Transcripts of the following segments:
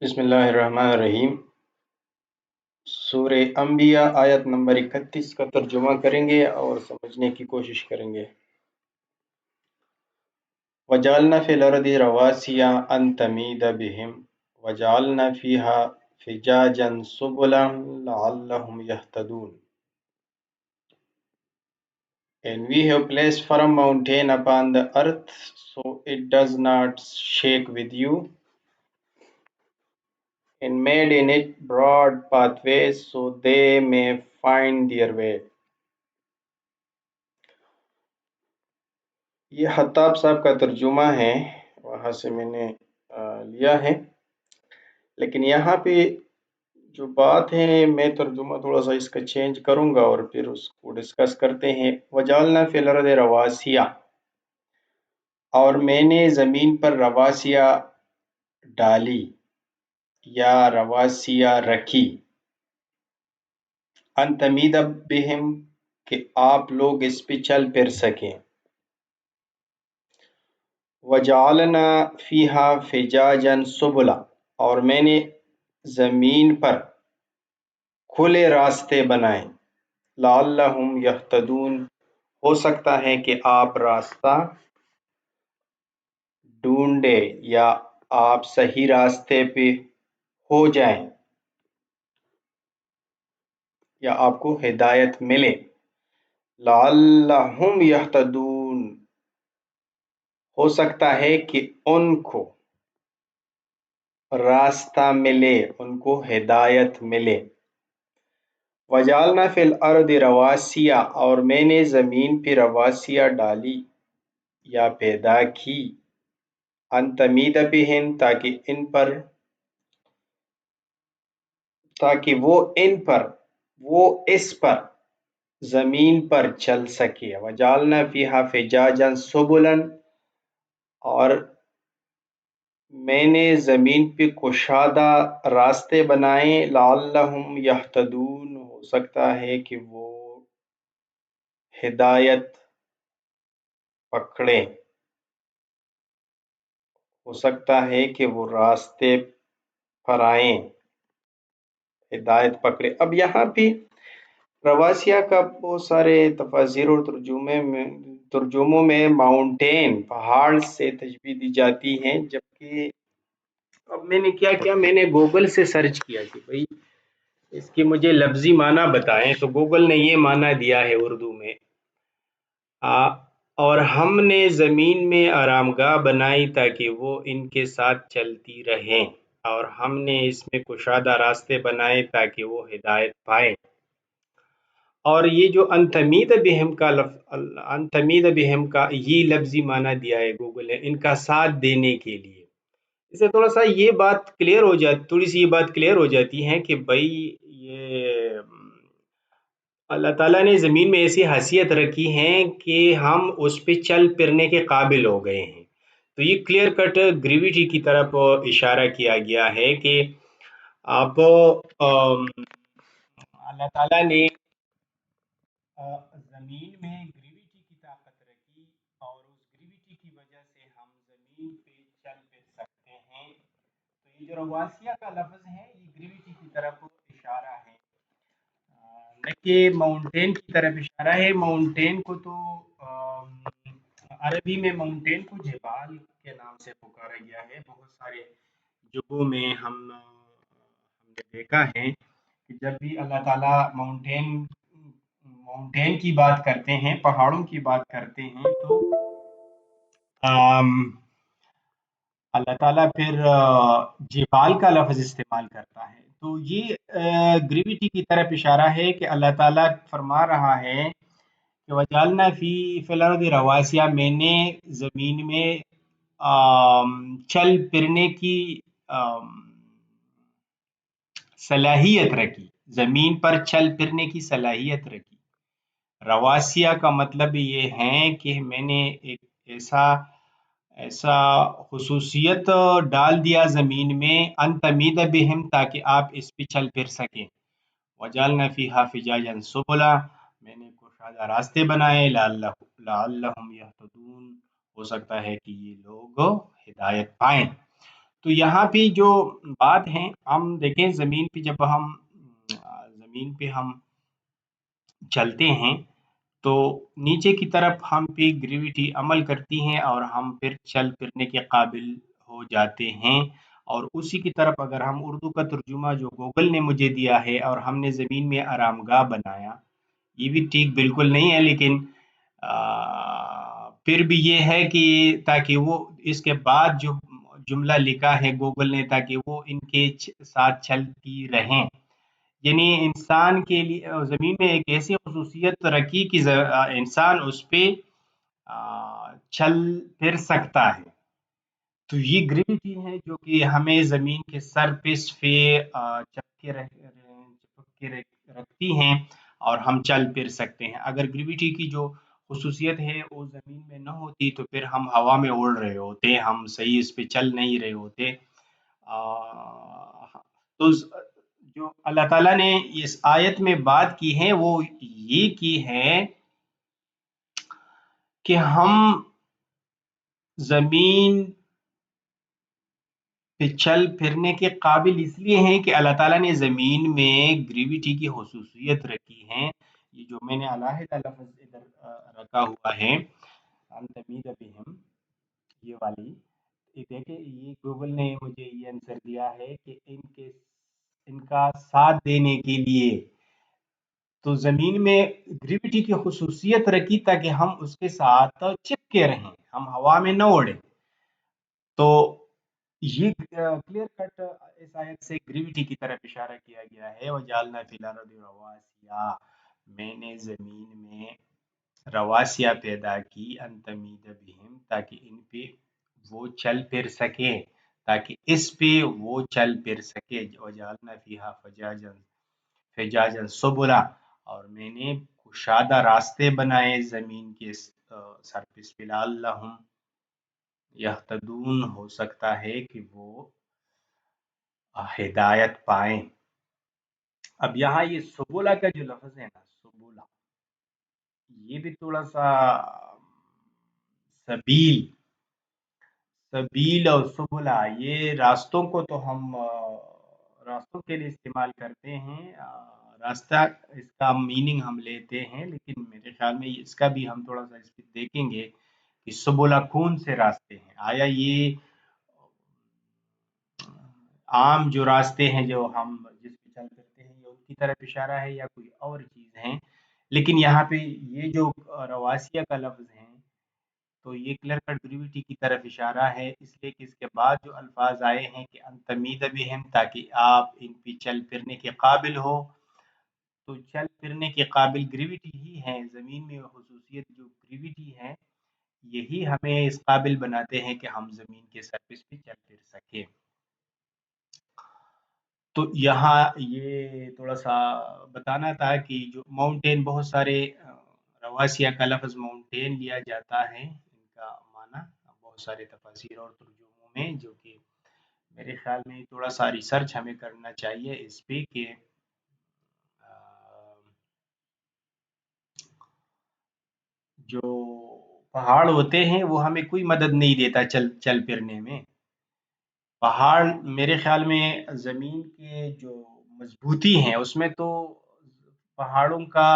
بسم اللہ الرحمن الرحیم۔ سورہ انبیاء آیت نمبر 31 کا ترجمہ کریں گے اور سمجھنے کی کوشش کریں گے۔ وَجَعَلْنَا فِي الْأَرْضِ رَوَاسِيَ أَن تَمِيدَ بِهِمْ وَجَعَلْنَا فِيهَا فِجَاجًا سُبُلًا لَعَلَّهُمْ يَهْتَدُونَ. And we have placed firm mountain upon the earth, so it does not shake with you, and made in it broad pathways so they may find their way. یہ خطاب صاحب کا ترجمہ ہے، وہاں سے میں نے لیا ہے، لیکن یہاں پہ جو بات ہے میں ترجمہ تھوڑا سا اس کا چینج کروں گا اور پھر اس کو ڈسکس کرتے ہیں۔ وَجَعَلْنَا فِي الْأَرْضِ رَوَاسِيَ، اور میں نے زمین پر رواسیہ ڈالی یا رواسیہ رکھی، ان تمید بہم، کہ آپ لوگ اس پہ چل پھر سکیں، وَجَعَلْنَا فِيهَا فِجَاجًا سُبُلًا، اور میں نے زمین پر کھلے راستے بنائے، لَعَلَّهُمْ يَهْتَدُونَ، ہو سکتا ہے کہ آپ راستہ ڈھونڈے یا آپ صحیح راستے پہ ہو جائیں یا آپ کو ہدایت ملے۔ لَعَلَّهُمْ يَهْتَدُونَ، ہو سکتا ہے کہ ان کو راستہ ملے، ان کو ہدایت ملے۔ وَجَعَلْنَا فِي الْأَرْضِ رَوَاسِيَ، اور میں نے زمین پہ رواسیہ ڈالی یا پیدا کی، ان تمید بہم، تاکہ وہ اس پر زمین پر چل سکے۔ وَجَعَلْنَا فِيهَا فِجَاجًا سُبُلًا، اور میں نے زمین پہ کشادہ راستے بنائے، لَعَلَّهُمْ يَهْتَدُونَ، ہو سکتا ہے کہ وہ ہدایت پکڑیں، ہو سکتا ہے کہ وہ راستے پر آئیں، ہدایت پکڑے۔ اب یہاں پہ رواسیہ کا بہت سارے تفاسیر اور ترجموں میں ماؤنٹین، پہاڑ سے تشبیہ دی جاتی ہیں، جبکہ اب میں نے کیا میں نے گوگل سے سرچ کیا کہ بھئی اس کی مجھے لفظی معنی بتائیں، تو گوگل نے یہ معنی دیا ہے اردو میں، اور ہم نے زمین میں آرامگاہ بنائی تاکہ وہ ان کے ساتھ چلتی رہیں، اور ہم نے اس میں کشادہ راستے بنائے تاکہ وہ ہدایت پائیں۔ اور یہ جو انتمید بہم کا یہ لفظی معنی دیا ہے گوگل نے، ان کا ساتھ دینے کے لیے۔ اس سے تھوڑا سا یہ بات کلیئر ہو جاتی ہے کہ بھائی یہ اللہ تعالیٰ نے زمین میں ایسی حیثیت رکھی ہے کہ ہم اس پہ چل پھرنے کے قابل ہو گئے ہیں۔ تو یہ کلیئر کٹ گریویٹی کی طرف اشارہ کیا گیا ہے کہ آپ اللہ تعالیٰ نے زمین میں گریویٹی کی طاقت رکھی، اور اس گریویٹی کی وجہ سے ہم زمین پہ چل پھر سکتے ہیں۔ تو یہ جو رواسیہ کا لفظ ہے یہ گریویٹی کی طرف اشارہ ہے، نہ کہ ماؤنٹین کی طرف اشارہ ہے۔ ماؤنٹین کو تو عربی میں ماؤنٹین کو جبال کے نام سے پکارا گیا ہے۔ بہت سارے جگہوں میں ہم نے دیکھا ہے کہ جب بھی اللہ تعالیٰ ماؤنٹین کی بات کرتے ہیں، پہاڑوں کی بات کرتے ہیں، تو اللہ تعالیٰ پھر جبال کا لفظ استعمال کرتا ہے۔ تو یہ گریویٹی کی طرف اشارہ ہے کہ اللہ تعالیٰ فرما رہا ہے کہ وَجَعَلْنَا فِي الْأَرْضِ رَوَاسِيَ، میں نے زمین میں چل پھرنے کی صلاحیت رکھی، زمین پر چل پھرنے کی صلاحیت رکھی۔ رواسیہ کا مطلب یہ ہے کہ میں نے ایک ایسا خصوصیت ڈال دیا زمین میں، ان تمید بہم، تاکہ آپ اس پہ چل پھر سکیں۔ وَجَعَلْنَا فِيهَا فِجَاجًا سُبُلًا، میں نے کشادہ راستے بنائے، لَعَلَّهُمْ يَهْتَدُونَ، ہو سکتا ہے کہ یہ لوگ ہدایت پائیں۔ تو یہاں پہ جو بات ہے، ہم دیکھیں زمین پہ جب ہم زمین پہ ہم چلتے ہیں تو نیچے کی طرف ہم پہ گریویٹی عمل کرتی ہیں اور ہم پھر چل پھرنے کے قابل ہو جاتے ہیں، اور اسی کی طرف اگر ہم اردو کا ترجمہ جو گوگل نے مجھے دیا ہے اور ہم نے زمین میں آرام گاہ بنایا، یہ بھی ٹھیک بالکل نہیں ہے، لیکن پھر بھی یہ ہے کہ تاکہ وہ اس کے بعد جو جملہ لکھا ہے گوگل نے، تاکہ وہ ان کے ساتھ چلتی رہیں، یعنی انسان کے لیے زمین میں ایک ایسی خصوصیت رکھی کہ انسان اس پہ چل پھر سکتا ہے۔ تو یہ گریویٹی ہے جو کہ ہمیں زمین کے سرفیس پہ چپک کے رکھتی ہیں اور ہم چل پھر سکتے ہیں۔ اگر گریویٹی کی جو خصوصیت ہے وہ زمین میں نہ ہوتی تو پھر ہم ہوا میں اڑ رہے ہوتے، ہم صحیح اس پہ چل نہیں رہے ہوتے۔ تو جو اللہ تعالیٰ نے اس آیت میں بات کی ہے وہ یہ کی ہے کہ ہم زمین پہ چل پھرنے کے قابل اس لیے ہیں کہ اللہ تعالیٰ نے زمین میں گریویٹی کی خصوصیت رکھی ہے۔ یہ جو میں نے علیحدہ لفظ ادھر رکھا ہوا ہے انتمید بہم، یہ والی، دیکھیں یہ گوگل نے مجھے یہ آنسر دیا ہے کہ ان کا ساتھ دینے کے لیے تو زمین میں گریویٹی کی خصوصیت رکھی تاکہ ہم اس کے ساتھ چپکے رہیں، ہم ہوا میں نہ اڑیں۔ تو یہ کلیئر کٹ اس آیت سے گریویٹی کی طرف اشارہ کیا گیا ہے۔ وَجَعَلْنَا فِي الْأَرْضِ رَوَاسِيَ، میں نے زمین میں رواسیہ پیدا کی، ان تمید بہم، تاکہ ان پہ وہ چل پھر سکے، تاکہ اس پہ وہ چل پھر سکے۔ وَجَعَلْنَا فِيهَا فِجَاجًا سُبُلًا، اور میں نے کشادہ راستے بنائے زمین کے سرفیس پہ، لَعَلَّهُمْ یہتدون، ہو سکتا ہے کہ وہ ہدایت پائیں۔ اب یہاں یہ سبولا کا جو لفظ ہے نا، سبولا، یہ بھی تھوڑا سا سبیل اور سبولا، یہ راستوں کو تو ہم راستوں کے لیے استعمال کرتے ہیں، راستہ اس کا میننگ ہم لیتے ہیں، لیکن میرے خیال میں اس کا بھی ہم تھوڑا سا اس پہ دیکھیں گے کہ سبولا کون سے راستے ہیں، آیا یہ عام جو راستے ہیں جو ہم جس پہ چل کرتے ہیں یہ ان کی طرف اشارہ ہے یا کوئی اور چیز ہے۔ لیکن یہاں پہ یہ جو رواسیہ کا لفظ ہے تو یہ کلیئر کٹ گریویٹی کی طرف اشارہ ہے، اس لیے کہ اس کے بعد جو الفاظ آئے ہیں کہ ان تمید بہم، تاکہ آپ ان پہ چل پھرنے کے قابل ہو، تو چل پھرنے کے قابل گریویٹی ہی ہے، زمین میں خصوصیت جو گریویٹی ہے یہی ہمیں اس قابل بناتے ہیں کہ ہم زمین کے سرفیس پہ چل پھر سکیں۔ تو یہاں یہ تھوڑا سا بتانا تھا کہ جو ماؤنٹین، بہت سارے رواسیہ کا لفظ ماؤنٹین لیا جاتا ہے، ان کا معنی بہت سارے تفاسیر اور ترجموں میں، جو کہ میرے خیال میں تھوڑا سا ریسرچ ہمیں کرنا چاہیے اس پہ کہ جو پہاڑ ہوتے ہیں وہ ہمیں کوئی مدد نہیں دیتا چل پھرنے میں۔ پہاڑ میرے خیال میں زمین کے جو مضبوطی ہیں اس میں تو پہاڑوں کا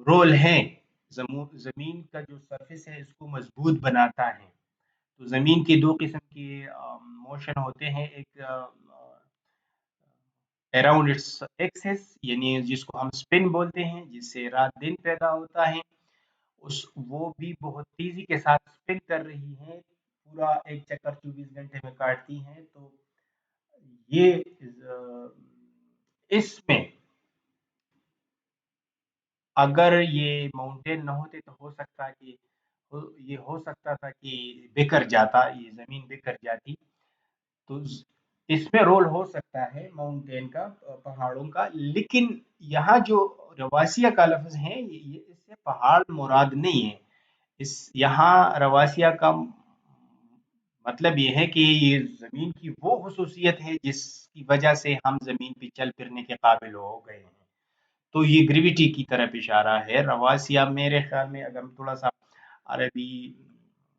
رول ہے، زمین کا جو سرفیس ہے اس کو مضبوط بناتا ہے۔ تو زمین کے دو قسم کے موشن ہوتے ہیں، ایک اراؤنڈ اٹس ایکسس، یعنی جس کو ہم اسپن بولتے ہیں، جس سے رات دن پیدا ہوتا ہے، وہ بھی بہت تیزی کے ساتھ اسپن کر رہی ہے، پورا ایک چکر 24 گھنٹے میں کاٹتی ہیں۔ تو یہ اس میں اگر یہ ماؤنٹین نہ ہوتے تو ہو سکتا کہ یہ ہو سکتا تھا کہ بکھر جاتا، یہ زمین بکھر جاتی۔ تو اس میں رول ہو سکتا ہے ماؤنٹین کا، پہاڑوں کا، لیکن یہاں جو رواسیہ کا لفظ ہے یہ اس سے پہاڑ مراد نہیں ہے، یہاں رواسیہ کا مطلب یہ ہے کہ یہ زمین کی وہ خصوصیت ہے جس کی وجہ سے ہم زمین پہ چل پھرنے کے قابل ہو گئے ہیں۔ تو یہ گریویٹی کی طرف اشارہ ہے۔ رواسیہ میرے خیال میں اگر ہم تھوڑا سا عربی